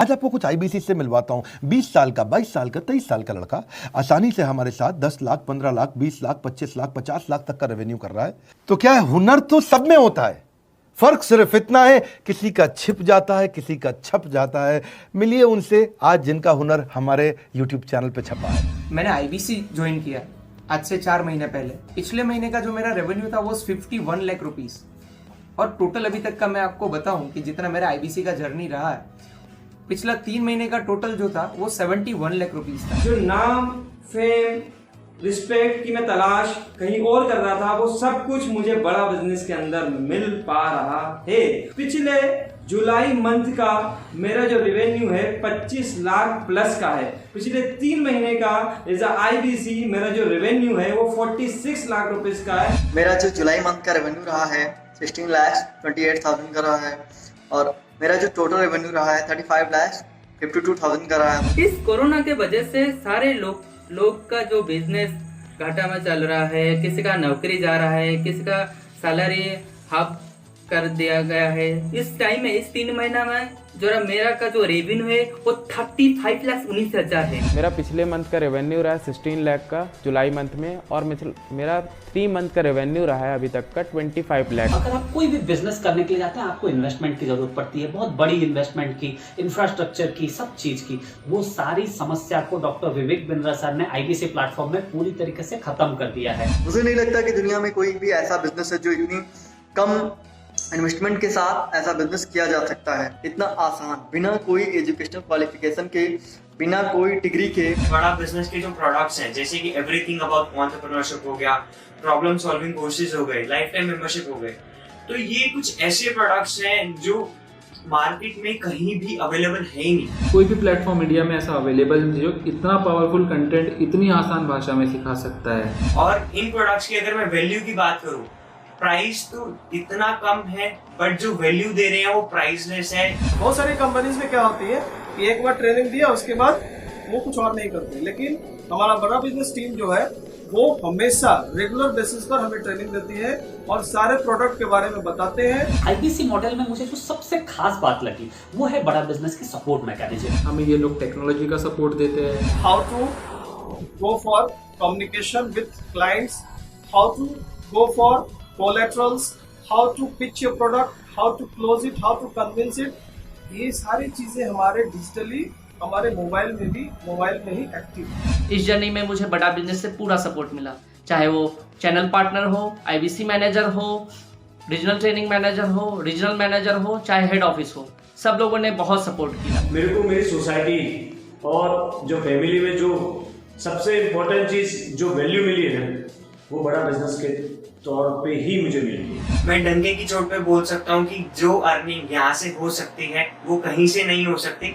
आज आपको कुछ आईबीसी से मिलवाता हूं। 20 साल का, 22 साल का, 23 साल का लड़का आसानी से हमारे साथ 10 लाख, 15 लाख, 20 लाख, 25 लाख, 50 लाख तक का रेवेन्यू कर रहा है। तो क्या है, हुनर तो सब में होता है, फर्क सिर्फ इतना है किसी का छिप जाता है, किसी का छप जाता है। मिलिए उनसे आज जिनका हुनर हमारे यूट्यूब चैनल पे छपा है। मैंने आईबीसी ज्वाइन किया आज से 4 महीने पहले। पिछले महीने का जो मेरा रेवेन्यू था वो 51 लाख रुपीस, और टोटल अभी तक का मैं आपको बताऊं कि जितना मेरा आईबीसी का जर्नी रहा है, पिछला 3 महीने का टोटल जो था वो 71 लाख रुपीस था। जो नाम, फेम, रिस्पेक्ट की मैं तलाश कहीं और कर रहा था, वो सब कुछ मुझे बड़ा बिजनेस के अंदर मिल पा रहा है। पिछले जुलाई मंथ का मेरा जो रेवेन्यू है 25 लाख प्लस का है। पिछले 3 महीने का एज आईबीसी मेरा जो रेवेन्यू है वो 46 लाख रुपीस का है। मेरा जो जुलाई मंथ का रेवेन्यू रहा है 16 लाख 28,000 का रहा है, और मेरा जो टोटल रेवेन्यू रहा है 35 लाख 52,000 का रहा है। इस कोरोना के वजह से सारे लोग का जो बिजनेस घाटा में चल रहा है, किसी का नौकरी जा रहा है, किसी का सैलरी हाफ कर दिया गया है। इस टाइम में, इस 3 महीना में जो मेरा का जो रेवेन्यू है वो 35,19,000 है। मेरा पिछले मंथ का रेवेन्यू रहा है 16 लाख का जुलाई मंथ में, और मेरा 3 मंथ का रेवेन्यू रहा है अभी तक का 25 लाख। अगर आप कोई भी बिजनेस करने के लिए जाते हैं, आपको इन्वेस्टमेंट की जरूरत पड़ती है, बहुत बड़ी इन्वेस्टमेंट की, इंफ्रास्ट्रक्चर की, सब चीज की। वो सारी समस्या को डॉक्टर विवेक बिंद्रा सर ने आईबीसी प्लेटफॉर्म में पूरी तरीके से खत्म कर दिया है। मुझे नहीं लगता कि दुनिया में कोई भी ऐसा बिजनेस है जो इतनी कम इन्वेस्टमेंट के साथ ऐसा बिजनेस किया जा सकता है, इतना आसान, बिना कोई एजुकेशनल क्वालिफिकेशन के, बिना कोई डिग्री के। बड़ा बिजनेस के जो प्रोडक्ट्स हैं, जैसे कि एवरीथिंग अबाउट एंटरप्रेन्योरशिप हो गया, प्रॉब्लम सॉल्विंग कोर्सेज हो गए, लाइफ टाइम मेंबरशिप हो गए, तो ये कुछ ऐसे प्रोडक्ट्स हैं जो मार्केट में कहीं भी अवेलेबल है ही नहीं। कोई भी प्लेटफॉर्म इंडिया में ऐसा अवेलेबल है जो इतना पावरफुल कंटेंट इतनी आसान भाषा में सिखा सकता है। और इन प्रोडक्ट्स की अगर मैं वैल्यू की बात करूं, प्राइस तो इतना कम है, बट जो वैल्यू दे रहे हैं वो प्राइसलेस है। बहुत सारी कंपनीज में क्या होती है कि एक बार ट्रेनिंग दिया उसके बाद वो कुछ और नहीं करते, लेकिन हमारा बड़ा बिजनेस टीम जो है वो हमेशा रेगुलर बेसिस पर हमें ट्रेनिंग देती है और सारे प्रोडक्ट के बारे में बताते हैं। आईबीसी मॉडल में मुझे जो सबसे खास बात लगी वो है बड़ा बिजनेस की सपोर्ट मैकेनिज्म। हमें ये लोग टेक्नोलॉजी का सपोर्ट देते हैं। How to go for communication with clients, how to go for collaterals, how to pitch your product, how to close it, how to convince it, ये सारी चीजें हमारे डिजिटली हमारे मोबाइल में ही एक्टिव। इस जर्नी में मुझे बड़ा बिजनेस से पूरा सपोर्ट मिला, चाहे वो चैनल पार्टनर हो, आईबीसी मैनेजर हो, रीजनल ट्रेनिंग मैनेजर हो, रीजनल मैनेजर हो, चाहे हेड ऑफिस हो, सब लोगों ने बहुत सपोर्ट किया। मेरे को मेरी सोसाइटी और जो फैमिली में जो सबसे इम्पोर्टेंट चीज जो वैल्यू मिली है वो बड़ा बिजनेस के तौर पे ही मुझे मिली। मैं डंके की चोट पे बोल सकता हूँ कि जो अर्निंग यहाँ से हो सकती है वो कहीं से नहीं हो सकती।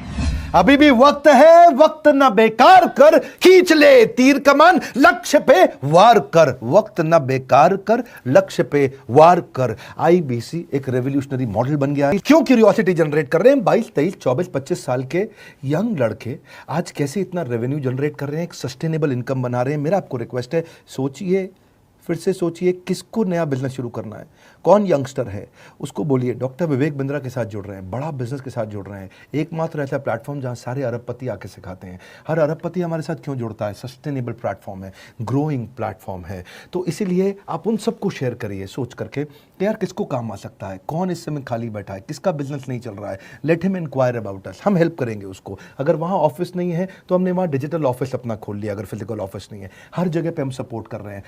अभी भी वक्त है, वक्त न बेकार कर, खींच ले तीर कमान, लक्ष्य पे वार कर। वक्त न बेकार कर, लक्ष्य पे वार कर। आईबीसी एक रेवोल्यूशनरी मॉडल बन गया है। क्यों क्यूरियोसिटी जनरेट कर रहे हैं 22, 23, 24, 25 साल के यंग लड़के आज कैसे इतना रेवेन्यू जनरेट कर रहे हैं, एक सस्टेनेबल इनकम बना रहे हैं। मेरा आपको रिक्वेस्ट है, सोचिए, फिर से सोचिए, किसको नया बिजनेस शुरू करना है, कौन यंगस्टर है, उसको बोलिए डॉक्टर विवेक बिंद्रा के साथ जुड़ रहे हैं, बड़ा बिजनेस के साथ जुड़ रहे हैं। एकमात्र ऐसा प्लेटफॉर्म जहां सारे अरबपति आके सिखाते हैं। हर अरबपति हमारे साथ क्यों जुड़ता है? सस्टेनेबल प्लेटफॉर्म है, ग्रोइंग प्लेटफॉर्म है। तो इसीलिए आप उन सबको शेयर करिए सोच करके कि यार किसको काम आ सकता है, कौन इस समय खाली बैठा है, किसका बिजनेस नहीं चल रहा है, let him enquire about us, हम हेल्प करेंगे उसको। अगर वहाँ ऑफिस नहीं है तो हमने वहाँ डिजिटल ऑफिस अपना खोल लिया, अगर फिजिकल ऑफिस नहीं है, हर जगह पे हम सपोर्ट कर रहे हैं।